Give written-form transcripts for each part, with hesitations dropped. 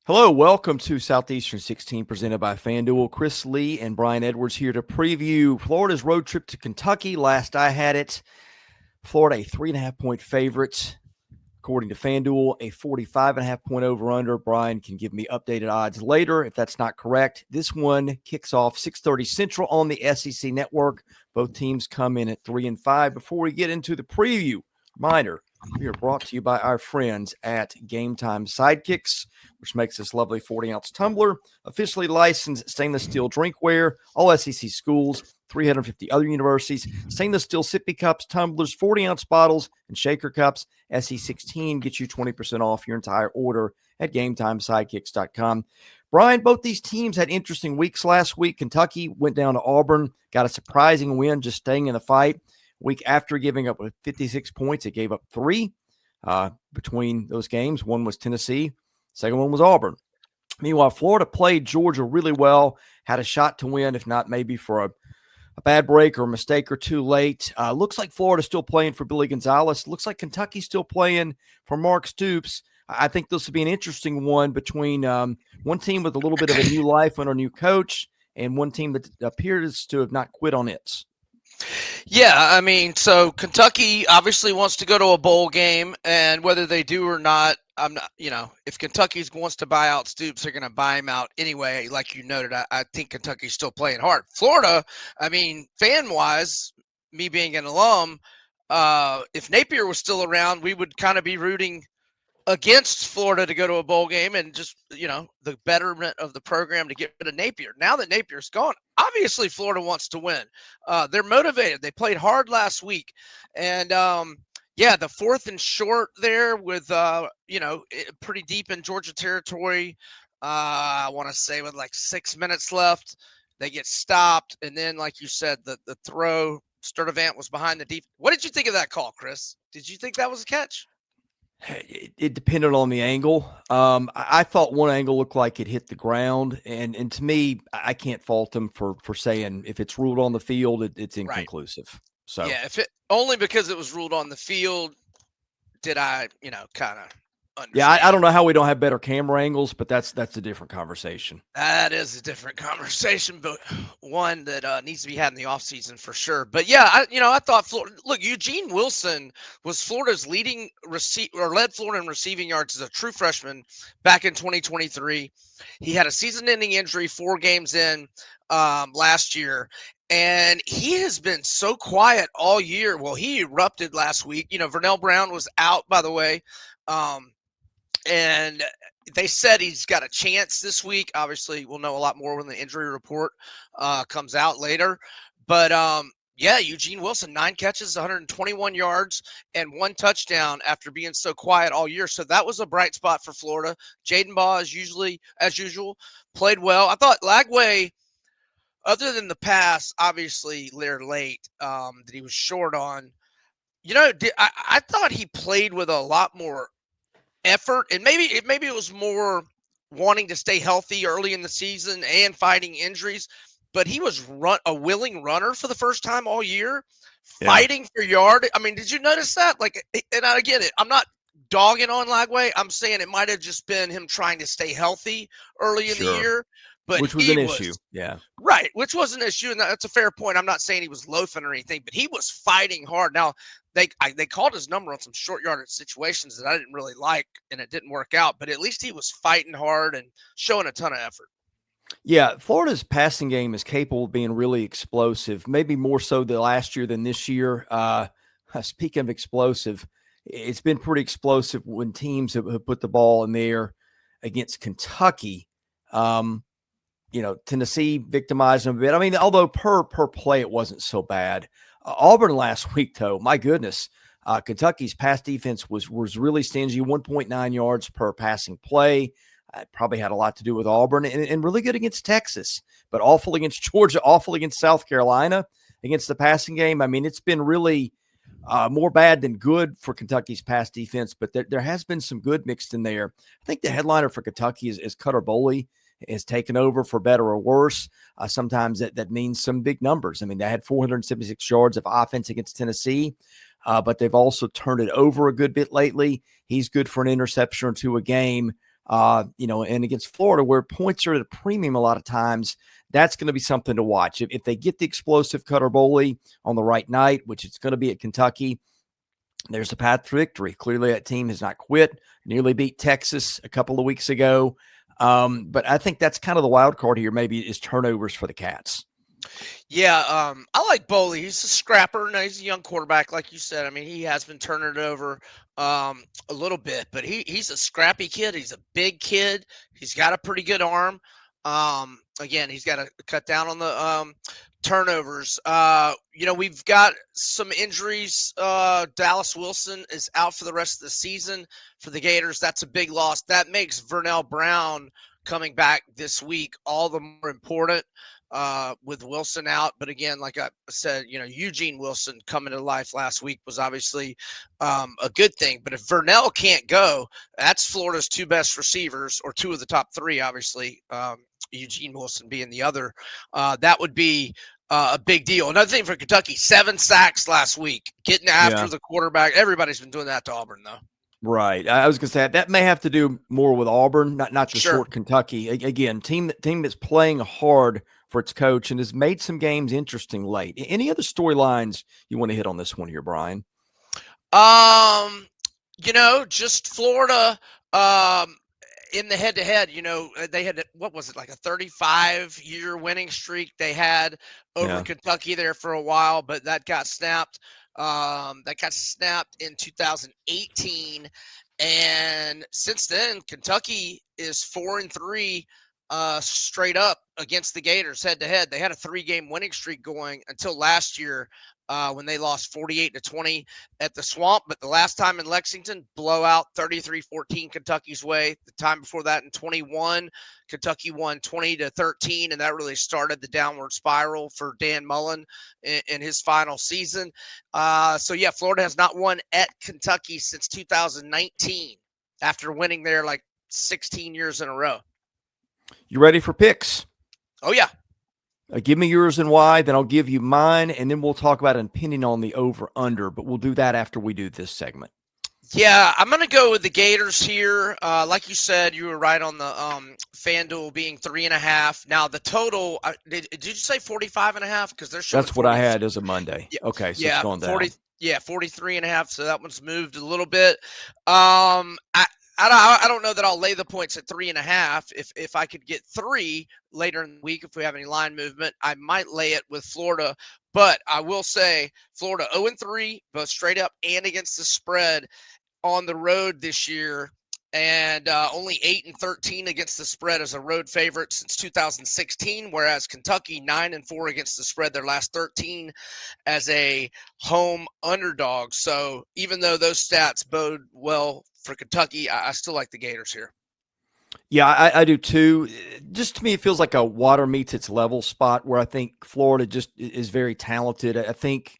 Hello, welcome to Southeastern 16 presented by FanDuel. Chris Lee and Brian Edwards here to preview Florida's road trip to Kentucky. Last I had it, Florida a 3.5-point favorite. According to FanDuel, a 45.5-point over-under. Brian can give me updated odds later if that's not correct. This one kicks off 6:30 Central on the SEC Network. Both teams come in at 3 and 5. Before we get into the preview, reminder, we are brought to you by our friends at GameTime SIDEKICKS, which makes this lovely 40-ounce tumbler, officially licensed stainless steel drinkware, all SEC schools, 350 other universities, stainless steel sippy cups, tumblers, 40-ounce bottles, and shaker cups. SE16 gets you 20% off your entire order at GameTimeSidekicks.com. Brian, both these teams had interesting weeks last week. Kentucky went down to Auburn, got a surprising win, just staying in the fight. Week after giving up 56 points, it gave up 3 between those games. One was Tennessee. Second one was Auburn. Meanwhile, Florida played Georgia really well, had a shot to win, if not maybe for a bad break or a mistake or two late. Looks like Florida's still playing for Billy Gonzalez. Looks like Kentucky's still playing for Mark Stoops. I think this will be an interesting one between one team with a little bit of a new life under a new coach and one team that appears to have not quit on its. Yeah, I mean, so Kentucky obviously wants to go to a bowl game, and whether they do or not, I'm not, if Kentucky wants to buy out Stoops, they're going to buy him out anyway. Like you noted, I think Kentucky's still playing hard. Florida, I mean, fan-wise, me being an alum, if Napier was still around, we would kind of be rooting against Florida to go to a bowl game and just, the betterment of the program to get rid of Napier. Now that Napier's gone, obviously Florida wants to win. They're motivated. They played hard last week. And, the 4th and short there with, pretty deep in Georgia territory. I want to say with like 6 minutes left, they get stopped. And then, like you said, the throw, Sturdivant was behind the deep. What did you think of that call, Chris? Did you think that was a catch? It depended on the angle. I thought one angle looked like it hit the ground, and to me, I can't fault them for saying if it's ruled on the field, it's inconclusive. Right. So yeah, if it only because it was ruled on the field, did I, kind of. Yeah, I don't know how we don't have better camera angles, but that's a different conversation. That is a different conversation, but one that needs to be had in the offseason for sure. But yeah, I thought Eugene Wilson was Florida's leading led Florida in receiving yards as a true freshman back in 2023. He had a season-ending injury 4 games in last year. And he has been so quiet all year. Well, he erupted last week. Vernell Brown was out, by the way. And they said he's got a chance this week. Obviously, we'll know a lot more when the injury report comes out later. But, Eugene Wilson, 9 catches, 121 yards, and 1 touchdown after being so quiet all year. So that was a bright spot for Florida. Jaden Baugh, as usual, played well. I thought Lagway, other than the pass, obviously, late that he was short on, I thought he played with a lot more effort, and maybe it was more wanting to stay healthy early in the season and fighting injuries, but he was a willing runner for the first time all year, fighting for yard. I mean, did you notice that? And I get it. I'm not dogging on Lagway. I'm saying it might have just been him trying to stay healthy early in the year. But which was an issue. Yeah. Right. Which was an issue. And that's a fair point. I'm not saying he was loafing or anything, but he was fighting hard. Now, they called his number on some short yardage situations that I didn't really like, and it didn't work out. But at least he was fighting hard and showing a ton of effort. Yeah, Florida's passing game is capable of being really explosive, maybe more so than last year than this year. Speaking of explosive, it's been pretty explosive when teams have put the ball in the air against Kentucky. Tennessee victimized them a bit. I mean, although per play it wasn't so bad. Auburn last week, though, my goodness, Kentucky's pass defense was really stingy, 1.9 yards per passing play. It probably had a lot to do with Auburn and really good against Texas, but awful against Georgia, awful against South Carolina against the passing game. I mean, it's been really more bad than good for Kentucky's pass defense, but there has been some good mixed in there. I think the headliner for Kentucky is Cutter Boley has taken over for better or worse. Sometimes that means some big numbers. I mean, they had 476 yards of offense against Tennessee, but they've also turned it over a good bit lately. He's good for an interception or two a game. And against Florida, where points are at a premium a lot of times, that's going to be something to watch. If they get the explosive Cutter Boley on the right night, which it's going to be at Kentucky, there's a path to victory. Clearly, that team has not quit. Nearly beat Texas a couple of weeks ago. But I think that's kind of the wild card here, maybe, is turnovers for the Cats. Yeah, I like Boley. He's a scrapper. No, he's a young quarterback, like you said. I mean, he has been turning it over a little bit, but he's a scrappy kid. He's a big kid. He's got a pretty good arm. Again, he's got to cut down on the turnovers. We've got some injuries. Dallas Wilson is out for the rest of the season for the Gators. That's a big loss. That makes Vernell Brown coming back this week all the more important. With Wilson out. But again, like I said, Eugene Wilson coming to life last week was obviously a good thing. But if Vernell can't go, that's Florida's two best receivers, or two of the top three, obviously, Eugene Wilson being the other. That would be a big deal. Another thing for Kentucky, 7 sacks last week, getting after the quarterback. Everybody's been doing that to Auburn, though. Right. I was going to say that may have to do more with Auburn, not to Sure. short Kentucky. Again, team that's playing hard for its coach and has made some games interesting late. Any other storylines you want to hit on this one here, Brian? Just Florida in the head-to-head, they had, what was it, like a 35-year winning streak they had over Kentucky there for a while, but that got snapped. That got snapped in 2018, and since then, Kentucky is 4-3 straight up against the Gators head-to-head. They had a 3-game winning streak going until last year. When they lost 48-20 at the Swamp. But the last time in Lexington, blowout 33-14 Kentucky's way. The time before that in 21, Kentucky won 20-13, and that really started the downward spiral for Dan Mullen in his final season. Florida has not won at Kentucky since 2019 after winning there like 16 years in a row. You ready for picks? Oh, yeah. Give me yours and why, then I'll give you mine, and then we'll talk about an opinion on the over-under, but we'll do that after we do this segment. Yeah, I'm going to go with the Gators here. Like you said, you were right on the FanDuel being 3.5. Now, the total, did you say 45.5? Because they're showing That's what I had as a Monday. Yeah, okay, so it's gone down. 43.5, so that one's moved a little bit. I don't know that I'll lay the points at 3.5. If I could get 3 later in the week, if we have any line movement, I might lay it with Florida. But I will say Florida 0-3, both straight up and against the spread on the road this year, and only 8-13 against the spread as a road favorite since 2016, whereas Kentucky 9-4 against the spread their last 13 as a home underdog. So even though those stats bode well for Kentucky, I still like the Gators here. Yeah, I do too. Just to me, it feels like a water meets its level spot where I think Florida just is very talented. I think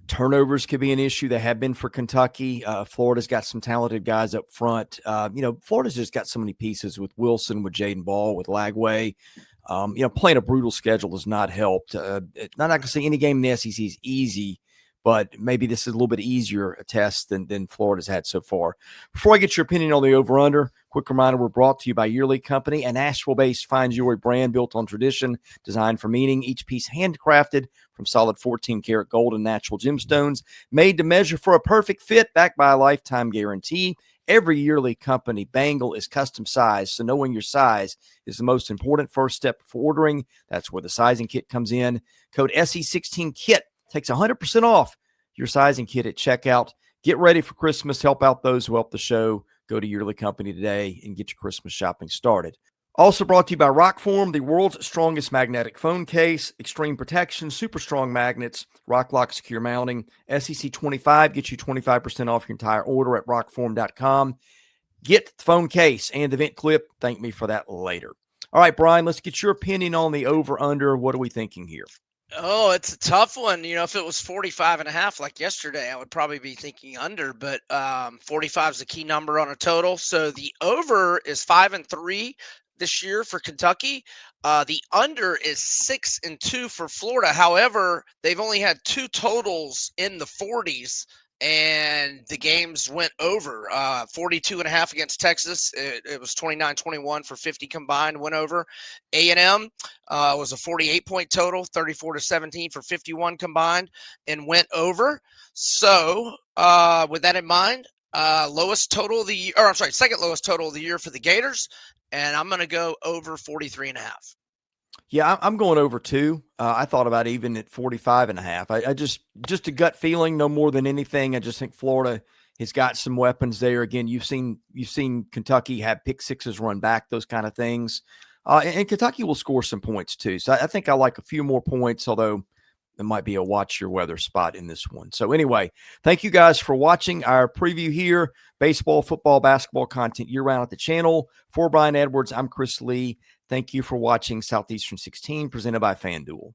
turnovers could be an issue. They have been for Kentucky. Florida's got some talented guys up front. Florida's just got so many pieces with Wilson, with Jaden Ball, with Lagway. Playing a brutal schedule has not helped. I'm not going to say any game in the SEC is easy, but maybe this is a little bit easier a test than Florida's had so far. Before I get your opinion on the over-under, quick reminder, we're brought to you by Yearly Company, a Nashville-based fine jewelry brand built on tradition, designed for meaning, each piece handcrafted from solid 14-karat gold and natural gemstones, made to measure for a perfect fit, backed by a lifetime guarantee. Every Yearly Company bangle is custom sized, so knowing your size is the most important first step for ordering. That's where the sizing kit comes in. Code SE16KIT takes 100% off your sizing kit at checkout. Get ready for Christmas. Help out those who help the show. Go to Yearly Company today and get your Christmas shopping started. Also brought to you by ROKFORM, the world's strongest magnetic phone case, extreme protection, super strong magnets, RockLock secure mounting. SEC 25 gets you 25% off your entire order at rockform.com. Get the phone case and the vent clip. Thank me for that later. All right, Brian, let's get your opinion on the over-under. What are we thinking here? Oh, it's a tough one. If it was 45.5 like yesterday, I would probably be thinking under, but 45 is the key number on a total. So the over is 5-3 this year for Kentucky. The under is 6-2 for Florida. However, they've only had 2 totals in the 40s and the games went over. 42.5 against Texas. It was 29-21 for 50 combined, went over. A&M was a 48-point total, 34-17 for 51 combined, and went over. So with that in mind, lowest total of the year, or I'm sorry, second lowest total of the year for the Gators, and I'm going to go over 43.5. Yeah, I'm going over 2. I thought about even at 45.5. I just a gut feeling, no more than anything. I just think Florida has got some weapons there. Again, you've seen Kentucky have pick sixes run back, those kind of things. And Kentucky will score some points too. So I think I like a few more points, although it might be a watch your weather spot in this one. So anyway, thank you guys for watching our preview here. Baseball, football, basketball content year-round at the channel. For Brian Edwards, I'm Chris Lee. Thank you for watching Southeastern 16, presented by FanDuel.